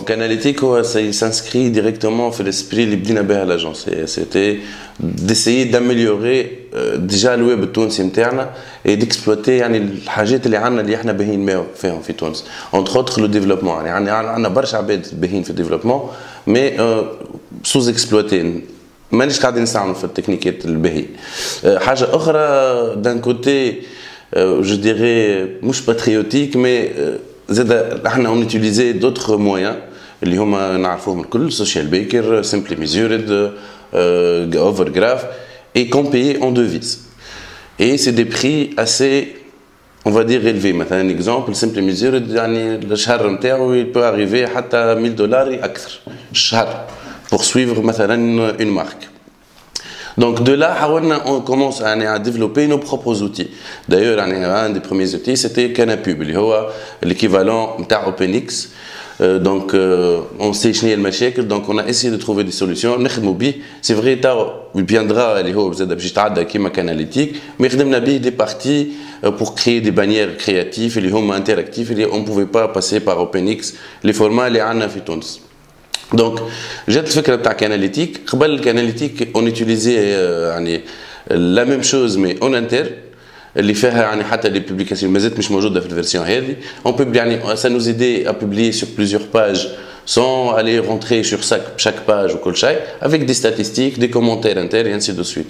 Canalytic, il s'inscrit directement dans l'esprit اللي بدينا بها l'agence. C'était d'essayer d'améliorer déjà le web التونسي نتاعنا et d'exploiter يعني الحاجات اللي عندنا اللي احنا باهيين فيهم في تونس. Entre autres le développement. يعني عندنا برشا عباد باهيين في الديفلوبمون mais sous-exploités. مانيش قاعدين نستعملوا في التكنيكات الباهية. حاجة أخرى d'un côté je dirais مش patriotique mais زاد احنا on utilisait d'autres moyens اللي هما نعرفوهم الكل social baker, simply measured, overgraph et qu'on payait en devises. Et c'est des prix assez on va dire élevés. مثلا un exemple simply measured يعني الشهر نتاعو il peut arriver حتى $1000 أكثر الشهر pour suivre مثلا une marque. Donc de là, on commence à développer nos propres outils. D'ailleurs, un des premiers outils, c'était Canapub, l'équivalent de OpenX. Donc on sait chenille le machine, donc on a essayé de trouver des solutions. C'est vrai, il viendra Canalytic, mais on a des parties pour créer des bannières créatives, interactives, on ne pouvait pas passer par OpenX, les formats les عنا في تونس. Donc, j'ai fait que le Canalytic, on utilisait la même chose mais en interne. اللي فيها يعني حتى les publications مازالت مش موجودة في الفيرسيون هذه. On peut يعني ça nous aidait à publier sur plusieurs pages sans aller rentrer sur chaque page ou كل شيء avec des statistiques, des commentaires internes et ainsi de suite.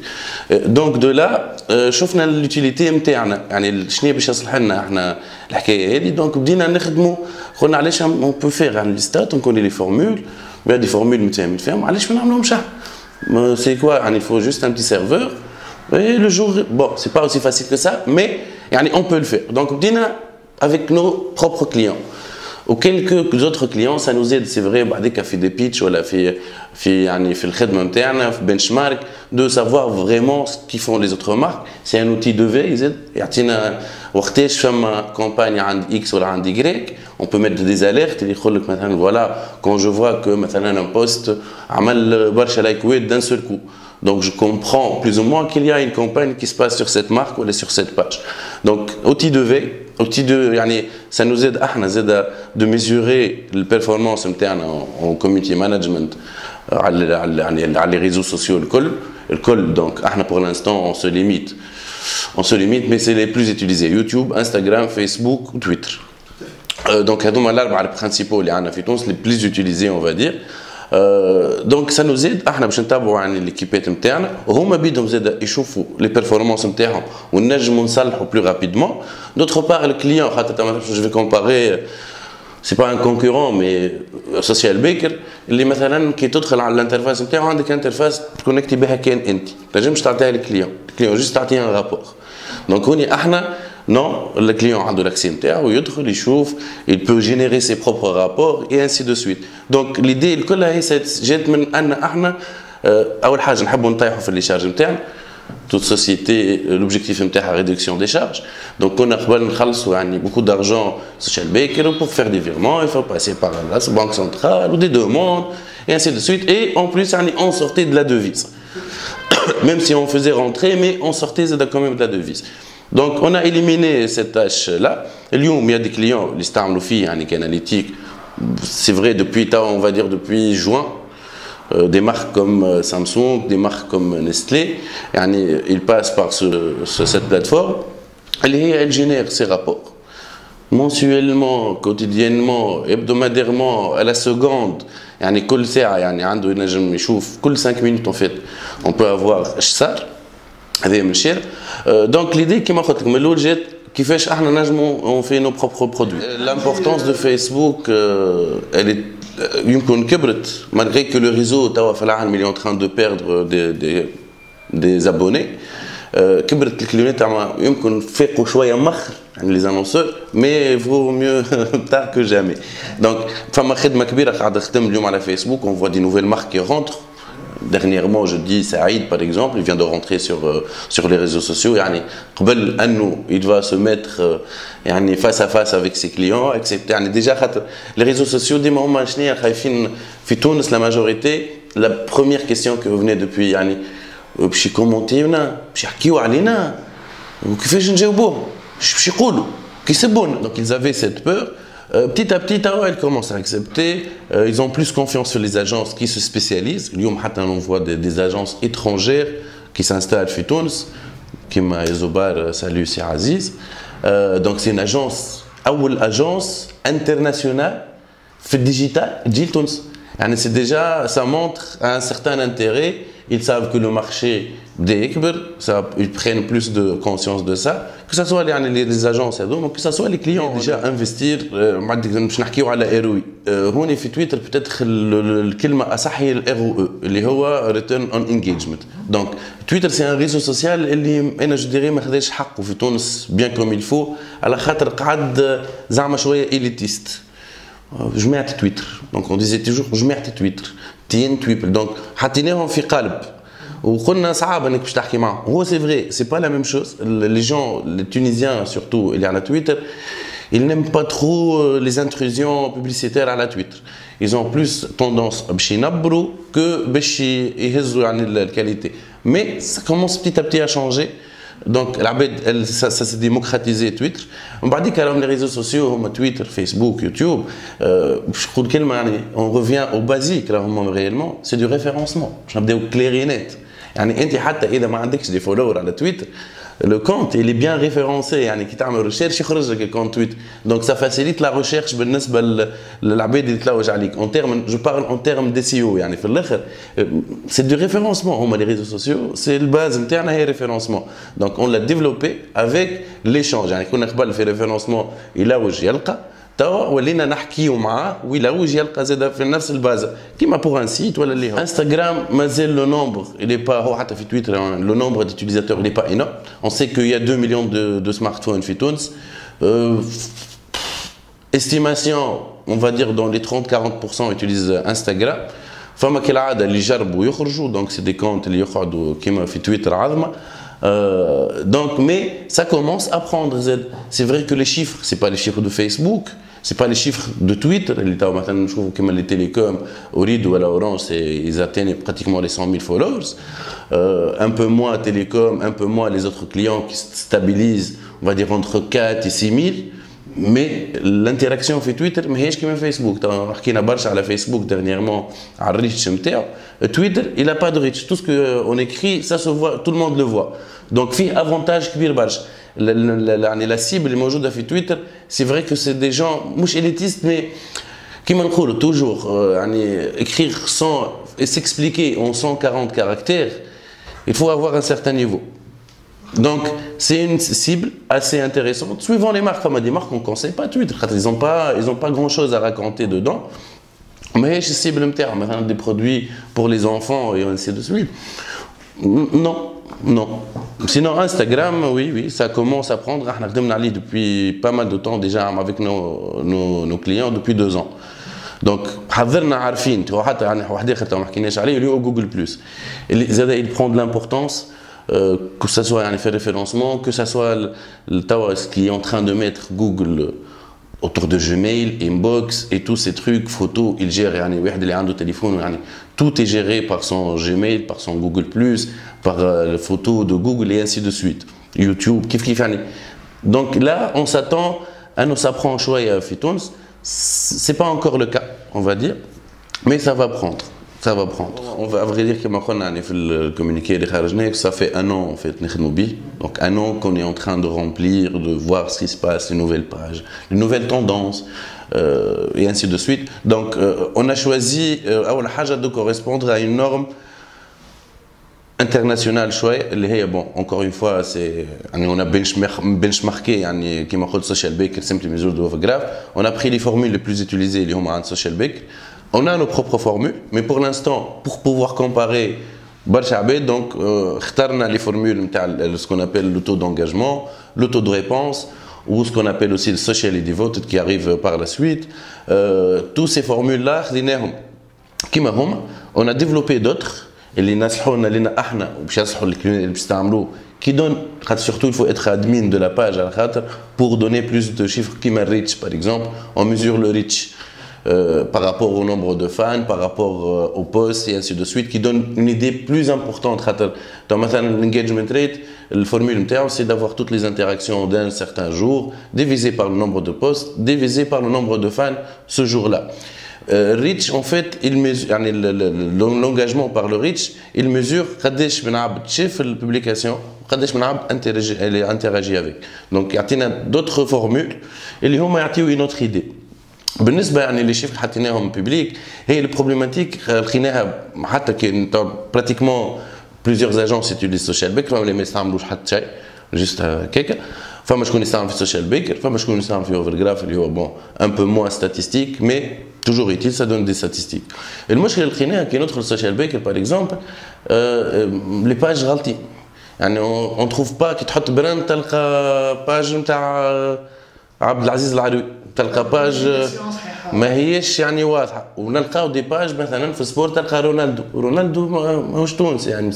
Donc de là شفنا l'utilité نتاعنا يعني شنو باش يصلح لنا احنا الحكاية هذه. Donc بدينا نخدموا قلنا علاش on peut faire يعني les stats, on connaît les formules. Il y a des formules متفاهم علاش ما نعملوهمش احنا. C'est quoi يعني il faut juste un petit serveur. Et le jour, bon, c'est pas aussi facile que ça, mais on peut le faire. Donc, avec nos propres clients. Ou quelques autres clients, ça nous aide, c'est vrai, dès qu'on fait des pitchs, ou fait le khidma نتاعنا, benchmark, de savoir vraiment ce qu'ils font les autres marques. C'est un outil de veille, يعطينا وقتاش فما campagne عند X ou عند Y, on peut mettre des alertes, اللي يقول لك مثلا voilà, quand je vois que مثلا un post عمل برشا لايكوات d'un seul coup. Donc je comprends plus ou moins qu'il y a une campagne qui se passe sur cette marque ou sur cette page. Donc outil de veille, ça nous aide de mesurer la performance interne en community management à les réseaux sociaux le col. Donc pour l'instant on se limite mais c'est les plus utilisés YouTube, Instagram, Facebook ou Twitter. Donc هذوما الأربعة principaux اللي عندنا في تونس les plus utilisés on va dire. دونك سا نوزيد احنا باش نتابعوا يعني ليكيبات نتاعنا وهما بيدهم زاد يشوفوا لي بيرفورمانس نتاعهم ونجموا نصلحوا بلو رابيدمون. دوتر بار الكليون خاطر جو في كومباري سي با ان كونكورون مي سوسيال بيكر اللي مثلا كي تدخل على الانترفاس نتاعو عندك انترفاس تكونكتي بها كان انت تنجمش تعطيها للكليون جوست تعطيه ان رابور. دونك هوني احنا non, le client a de l'accès il chauffe, il peut générer ses propres rapports et ainsi de suite. Donc l'idée c'est جات من ان احنا اول حاجه نحبوا نطيحوا في لي شارج نتاعنا. Toute société l'objectif نتاعها réduction des charges. Donc on a قبل نخلصوا يعني beaucoup d'argent social baker pour faire des virements, il faut passer par la banque centrale ou des demandes et ainsi de suite et en plus on sortait de la devise. Même si on faisait rentrer mais on sortait quand même de la devise. Donc on a éliminé cette tâche-là. Il y a des clients, les stars Canalytic, c'est vrai depuis, on va dire depuis juin, des marques comme Samsung, des marques comme Nestlé, ils passent par cette plateforme. Elle génère ces rapports mensuellement, quotidiennement, hebdomadairement, à la seconde. كل ساعة عنده ينجم يشوف كل 5 minutes en fait on peut avoir ايش صار. هذه من الشيء. Donc l'idée كما قلت لك من الاول جات كيفاش احنا نجموا on fait nos propres produits. L'importance de Facebook elle est يمكن كبرت malgré que le réseau توا في العالم il est en train de perdre des abonnés. كبرت الكليونات تاع يمكن فاقوا شويه مخر يعني les annonceurs mais vaut mieux tard que jamais. Donc فما خدمه كبيره قاعده تخدم اليوم على فيسبوك on voit des nouvelles marques qui rentrent. Dernièrement, je dis Saïd par exemple, il vient de rentrer sur les réseaux sociaux. Il va se mettre face à face avec ses clients, etc. Déjà, les réseaux sociaux, la majorité, la première question que vous venez depuis, باش يكومونتيونا باش يحكيو علينا وكيفاش نجاوبوهم باش يقولوا كيسبونا. Donc ils avaient cette peur Petit à petit, ils commencent à accepter. Ils ont plus confiance sur les agences qui se spécialisent. On voit des agences étrangères qui s'installent à Tunis, comme Zobar, salut, c'est Aziz. Donc c'est une agence, agence internationale fait digital, Tunis. C'est déjà, ça montre un certain intérêt. Ils savent que le marché décbre, ils prennent plus de conscience de ça, que ce soit les agences, que ce soit les clients. Déjà investir, باش نحكيو على ROI. هون في تويتر peut-être الكلمة أصح هي ROE اللي هو return on engagement. Donc تويتر c'est un réseau social اللي أنا جو ديري ما خداش حقه في تونس bien comme il faut على خاطر قعد زعما شوية élitiste. جماعة تويتر. Donc on disait toujours جماعة تويتر. تين تويبل. Donc حطيناهم في قالب. وقلنا صعب انك باش تحكي معهم. هو سي فري سي با لا ميم شوز. Les gens, les Tunisiens surtout, اللي على تويتر, ils n'aiment pas trop les intrusions publicitaires à la Twitter. Ils ont plus tendance باش ينبروا que باش يهزوا يعني الكاليتي. Mais ça commence petit à petit à changer. Donc ça s'est démocratisé Twitter. Les réseaux sociaux, Twitter, Facebook, YouTube, on revient au basique réellement, c'est du référencement. Je vais vous clair et net. Des followers à Twitter, le compte il est bien référencé. Qui t'a une recherche, il compte Twitter. Donc ça facilite la recherche. Je parle en termes d'SEO. C'est du référencement. Les réseaux sociaux, c'est le base interne et référencement. Donc on l'a développé avec l'échange. On a fait référencement, il a où j'y توا ولينا نحكيو معاه ويلاوج يلقى زاد في نفس البازه كيما بور ان سيت ولا اللي هو انستغرام مازال لو نومبر اللي با هو حتى في تويتر لو نومبر ديوتيليزاتور اللي با اينورم اون سي كو يا 2 مليون دو سمارت فون في تونس estimation on va dire dans les 30-40% utilisent Instagram فما كالعاده اللي جربوا ويخرجوا دونك سي دي كونت اللي يقعدوا كيما في تويتر عظمه donc mais ça commence à prendre. C'est vrai que les chiffres, c'est pas les chiffres de Facebook, c'est pas les chiffres de Twitter. Maintenant, je trouve que les télécoms, Ooredoo ou Orange, ils atteignent pratiquement les 100 000 followers. Un peu moins Télécom, un peu moins les autres clients qui se stabilisent, on va dire entre 4 et 6 000. Mais l'interaction في تويتر ماهيش كيما فيسبوك. حكينا برشا على فيسبوك dernièrement على الريتش نتاعو. تويتر il a pas de reach. Tout ce qu'on écrit, ça se voit, tout le monde le voit. Donc في avantage كبير برشا. la cible اللي موجودة في تويتر, c'est vrai que c'est des gens مش élitistes mais كيما نقولوا toujours écrire sans et s'expliquer en 140 caractères, il faut avoir un certain niveau. Donc, c'est une cible assez intéressante. Suivant les marques, des marques, on ne conseille pas Twitter. Ils n'ont pas grand-chose à raconter dedans. Mais c'est cible interne, des produits pour les enfants et ainsi de suite. Non, non. Sinon, Instagram, oui, ça commence à prendre. On a depuis pas mal de temps déjà avec nos clients, depuis 2 ans. Donc, حضرنا عارفين حتى واحد اخر ما حكيناش عليه اللي هو جوجل بلس اللي زاد il prend de l'importance. Que ce soit un effet référencement, que ce soit ce qui est en train de mettre Google autour de Gmail, Inbox et tous ces trucs, photos, il gère, téléphone, tout est géré par son Gmail, par son Google+, par les photos de Google et ainsi de suite. YouTube, kif. Donc là, on s'attend à nous apprendre choix à Fitons. C'est pas encore le cas, on va dire, mais ça va prendre. Ça va prendre. On va à vrai dire que le communiqué de Kharajnek, ça fait 1 an en fait, donc 1 an qu'on est en train de remplir, de voir ce qui se passe, les nouvelles pages, les nouvelles tendances, et ainsi de suite. Donc on a choisi de correspondre à une norme internationale chouette. Bon, encore une fois, on a benchmarké, comme on dit social baker, simple mesure de grave. On a pris les formules les plus utilisées, les hommes social baker. On a nos propres formules, mais pour l'instant, pour pouvoir comparer, donc, on a les formules, ce qu'on appelle le taux d'engagement, le taux de réponse, ou ce qu'on appelle aussi le social et devoted qui arrive par la suite. Tous ces formules-là, on a développé d'autres, qui donnent, surtout il faut être admin de la page pour donner plus de chiffres qui reach par exemple, on mesure le reach. par rapport au nombre de fans, par rapport au poste et ainsi de suite, qui donne une idée plus importante. Dans l'engagement rate, la formule c'est d'avoir toutes les interactions d'un certain jour, divisé par le nombre de postes, divisé par le nombre de fans ce jour-là. Reach, en fait, l'engagement par le Reach, il mesure قديش من عبد شاف البوبليكاسيون قديش من عبد interagit avec. Donc, il y a d'autres formules اللي هما يعطيو une autre idée. بالنسبه يعني لي شيفر حطيناهم ببليك هي البروبليماتيك لقيناها حتى كي براتيكمون بليزيور اجونس يوتيليز سوشيال بيكر ولا ما يستعملوش حتى شيء جوست هكاك فما شكون يستعمل في سوشيال بيكر فما شكون يستعمل في اوفرغراف اللي هو بون ان بو موان ستاتستيك مي توجور يوتيل سا دون دي ستاتستيك المشكله اللي لقيناها كي ندخل سوشيال بيكر باغ اكزومبل لي باج غالطين يعني اون تروف با كي تحط براند تلقى باج نتاع عبد العزيز العروي تلقى باج ما هيش يعني واضحه ونلقاو دي باج مثلا في سبور تلقى رونالدو ماهوش تونسي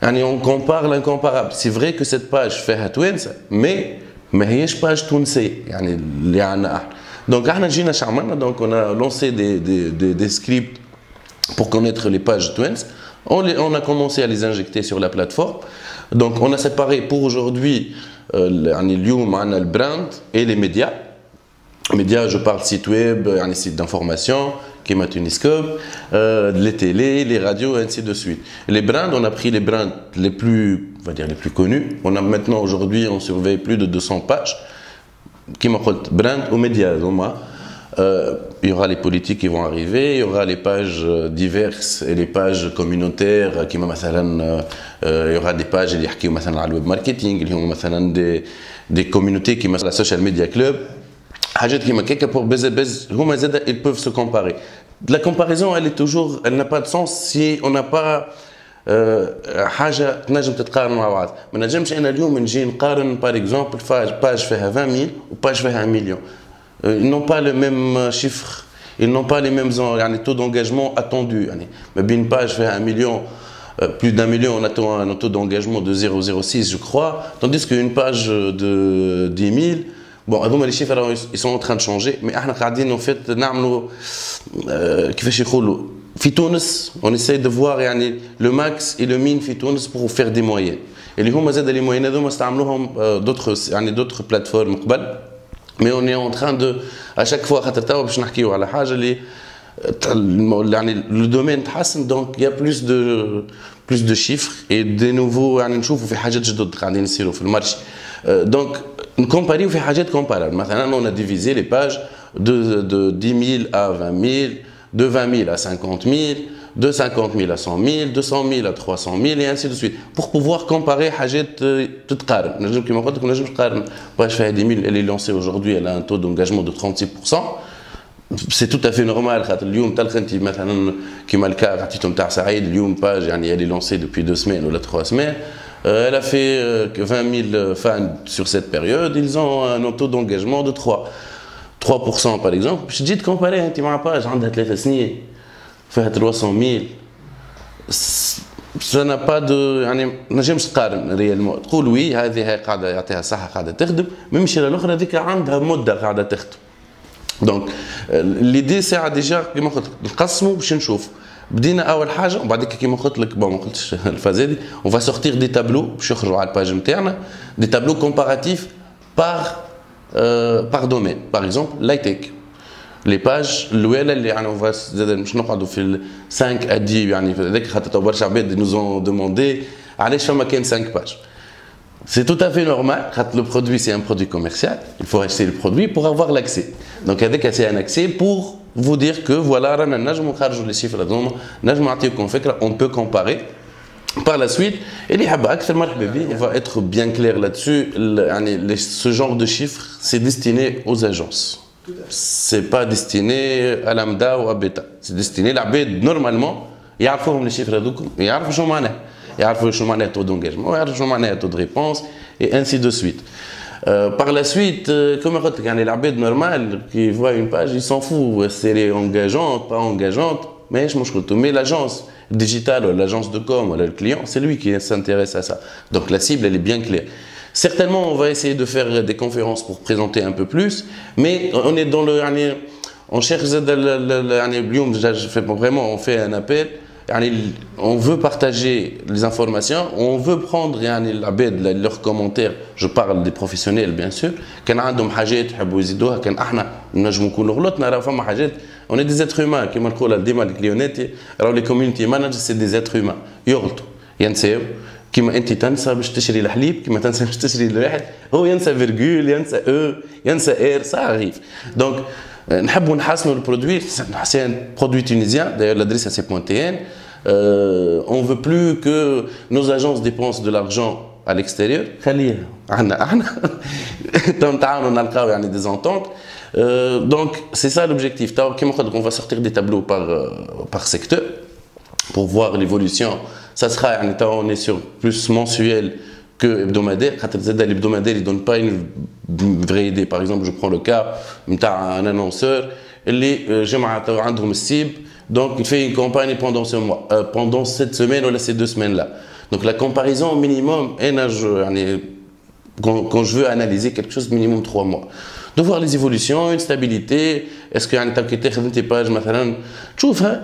يعني اون كومبار لانكومبارابل سي فري كو سيت باج فيها توانسه مي ما هيش باج تونسيه يعني اللي عندنا احنا دونك احنا جينا اش عملنا دونك اون لونسي دي سكريبت pour connaître les pages Twins. On a commencé à les injecter sur la plateforme. Donc on a séparé pour aujourd'hui le brand et les médias. Médias, je parle site web, un site d'information, qui est Tuniscope, les télés, les radios, et ainsi de suite. Les brands, on a pris les brands les plus, on va dire les plus connus. On a maintenant aujourd'hui, on surveille plus de 200 pages qui m'appellent brand ou médias. Il y aura les politiques qui vont arriver, il y aura les pages diverses et les pages communautaires qui il y aura des pages qui sont le web marketing, des communautés qui sont la social media club. Ils peuvent se comparer. La comparaison, elle n'a pas de sens si on n'a pas حاجه تنجم تتقارن مع بعض. ما نجمش انا اليوم نجي نقارن باغ اكزومبل باج فيها 20000 وباج فيها 1 مليون. Ils n'ont pas le même chiffre, ils n'ont pas les mêmes taux d'engagement attendus. Mais une page fait 1 million, plus d'1 million, on attend un taux d'engagement de 0,06 je crois, tandis qu'une page de 10 000, bon, les chiffres ils sont en train de changer, mais en fait, on essaie de voir le max et le min pour faire des moyennes. Et les moyennes, d'autres plateformes. Mais on est en train de, à chaque fois, le domaine donc il y a plus de chiffres et de nouveau, donc, comparer fait حاجات comparables. Maintenant, on a divisé les pages de 10 000 à 20 000, de 20 000 à 50 000, de 50 000 à 100 000, de 100 000 à 300 000 et ainsi de suite. Pour pouvoir comparer حاجات تتقارن. نجم كيما قلت لك نجم نقارن باج فيها 10 000 elle est lancée aujourd'hui elle a un taux d'engagement de 36%. C'est tout à fait normal خاطر اليوم تلقى انت مثلا كيما الكا عطيتهم تاع سعيد اليوم باج elle est lancée depuis 2 semaines ou 3 semaines. Elle a fait 20 000 fans sur cette période, ils ont un taux d'engagement de 3% par exemple. Je dis de comparer انت مع باج عندها 3 سنين فيها 300 000 ça n'a pas de يعني ما نجمش تقارن ريالمون تقول وي هذه قاعده يعطيها صحه قاعده تخدم مش الاخرى هذيك عندها مده قاعده تخدم دونك ليدي ساعه ديجا كيما قلت نقسموا باش نشوف بدينا اول حاجه وبعديك كيما قلت لك ما قلتش الفاز هذه on va sortir des tableaux باش يخرجوا على الباج نتاعنا des tableaux comparatifs par domaine par exemple l'high-tech les pages الاولى اللي يعني on va مش نقعدوا في 5 à 10 يعني هذاك خاطر برشا عباد nous ont demandé علاش فما كان 5 pages. C'est tout à fait normal, le produit c'est un produit commercial, il faut acheter le produit pour avoir l'accès. Donc avec c'est un accès pour vous dire que voilà, les chiffres on peut comparer. Par la suite, on va être bien clair là-dessus, ce genre de chiffres c'est destiné aux agences. C'est pas destiné à lambda ou à bêta, c'est destiné à l'abed normalement, يعرفوهم les chiffres هذوكم يعرفوا شو معناه. يعرفوا شو معناه taux d'engagement, يعرفوا شو معناه taux de réponse et ainsi de suite. Par la suite, comme قلت لك يعني العباد normal qui voit une page, il s'en fout, c'est engageante, pas engageante, mais je مشكلته. Mais l'agence digitale, l'agence de com, le client, c'est lui qui s'intéresse à ça. Donc la cible, elle est bien claire. Certainement, on va essayer de faire des conférences pour présenter un peu plus, mais on est dans le on cherche vraiment on fait un appel. On veut partager les informations, on veut prendre leurs commentaires. Je parle des professionnels bien sûr. كان عندهم حاجات يحبوا يزيدوها كان احنا نجموا نكونوا غلطنا راه فما حاجات on est des êtres humains كما نقولوا ديما الكليونات راهو لي كوميونيتي مانجر سي دي êtres humains يغلطوا ينساو كيما انت تنسى باش تشري الحليب كيما تنسى باش تشري الواحد هو ينسى فيرغول ينسى ينسى اير ça arrive donc نحبوا نحسنوا البرودوي سي ان برودوي تونيزيان d'ailleurs l'adresse c'est .tn on veut plus que nos agences dépensent de l'argent à l'extérieur خليها احنا نتعاونوا نلقاو يعني des ententes donc c'est ça l'objectif كيما قلت on va sortir des tableaux par secteur pour voir l'évolution ça sera يعني on est sur plus mensuel que hebdomadaire. L'hebdomadaire, il ne donne pas une vraie idée. Par exemple, je prends le cas d'un annonceur, donc il fait une campagne pendant ce mois, pendant cette semaine ou ces 2 semaines-là. Donc la comparaison au minimum, quand je veux analyser quelque chose, minimum 3 mois. De voir les évolutions, une stabilité. Est-ce que tes pages,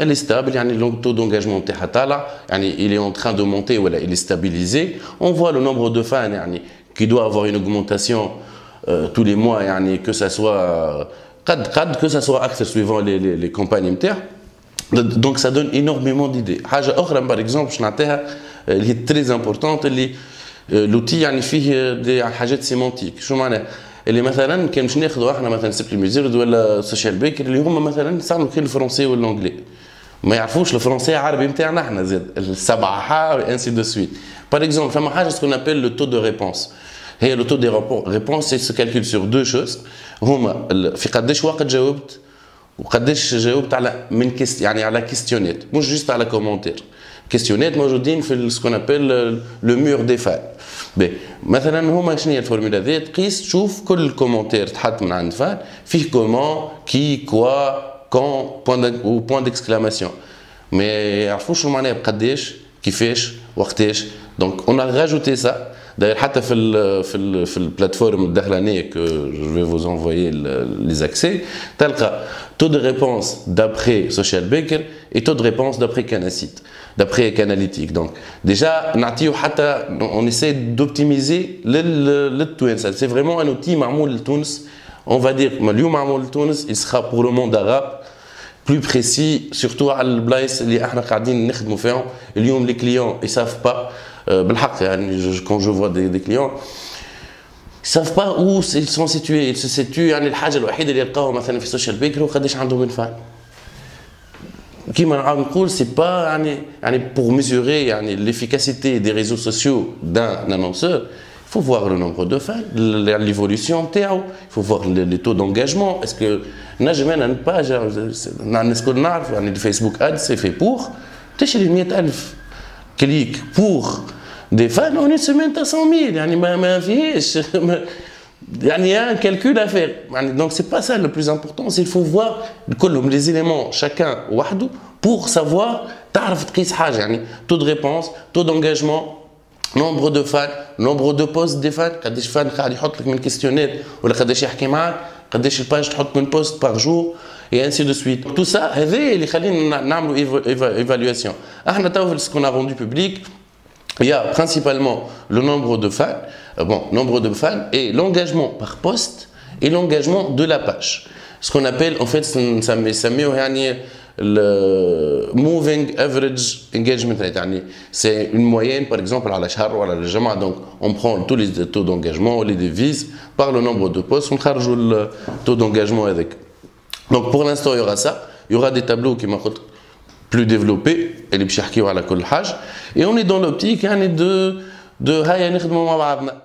elle est stable, le taux d'engagement il est en train de monter, il est stabilisé. On voit le nombre de fans qui doit avoir une augmentation tous les mois, que ça soit acte suivant les campagnes inter. Donc ça donne énormément d'idées. Par exemple, elle est très importante, l'outil فيه des حاجات sémantiques. شو معناه؟ اللي مثلا كان باش ناخذوا احنا مثلا سيبلي ميزيرد ولا سوشيال بيكر اللي هما مثلا يستعملوا كل الفرنسي والانجلي ما يعرفوش الفرنسي عربي نتاعنا احنا زاد السبعه حا انسي دو سويت باغ اكزومبل فما حاجه سكون ابل لو تو دو ريبونس هي لو تو دي ريبونس سي كالكول سور دو شوز هما في قداش وقت جاوبت وقداش جاوبت على من يعني على كيستيونات مش جوست على كومونتير كيستيونات موجودين في سكون ابل لو مور دي فان مثلا هما شنو هي الفورمولا ذي تقيس تشوف كل كومونتير تحط من عند فان فيه كومون كي كوا كون بوان ديكسكلاماسيون ما يعرفوش معناها بقداش كيفاش وقتاش دونك اون راجوتي سا داير حتى في البلاتفورم الداخلانيه كو جو في فوز انفويي لي اكسي تلقى تو دو ريبونس دابري سوشيال بيكر اي تو دو ريبونس دابري كاناسيت d'après Canalytic. Donc, déjà, on essaie d'optimiser le Tunis. C'est vraiment un outil Mamoul Tunis. On va dire, il sera pour le monde arabe plus précis, surtout à l'Blaïs, les clients ils ne savent pas. Quand je vois des clients, ils ne savent pas où ils sont situés. Ils se situent, الحاجة الوحيدة اللي يلقاوها مثلا في السوشيال بيكر وقداش عندهم من فان. Comme on dit, c'est pas pour mesurer l'efficacité des réseaux sociaux d'un annonceur. Il faut voir le nombre de fans, l'évolution, il faut voir les taux d'engagement. Est-ce que une page, Facebook Ads, c'est fait pour 100,000 clics pour des fans en une semaine à 100,000. Il y a un calcul à faire. Donc c'est pas ça le plus important, c'est qu'il faut voir les éléments chacun pour savoir taux de réponse, taux d'engagement, nombre de fans, nombre de posts des fans, قداش فان قاعد يحط لك من questionnaire ولا قداش يحكي معك قداش الباج تحط من post par jour et ainsi de suite. Tout ça هذا اللي يخلينا نعملوا évaluation. احنا تو ce qu'on a rendu public il y a principalement le nombre de fans, nombre de fans et l'engagement par poste et l'engagement de la page. Ce qu'on appelle en fait le moving average engagement rate. C'est une moyenne par exemple à la char ou à la jama. Donc on prend tous les taux d'engagement, les devises par le nombre de postes, on charge le taux d'engagement avec. Donc pour l'instant il y aura ça, il y aura des tableaux qui m'ont plus développé et on est dans l'optique de هيا نخدموا مع بعضنا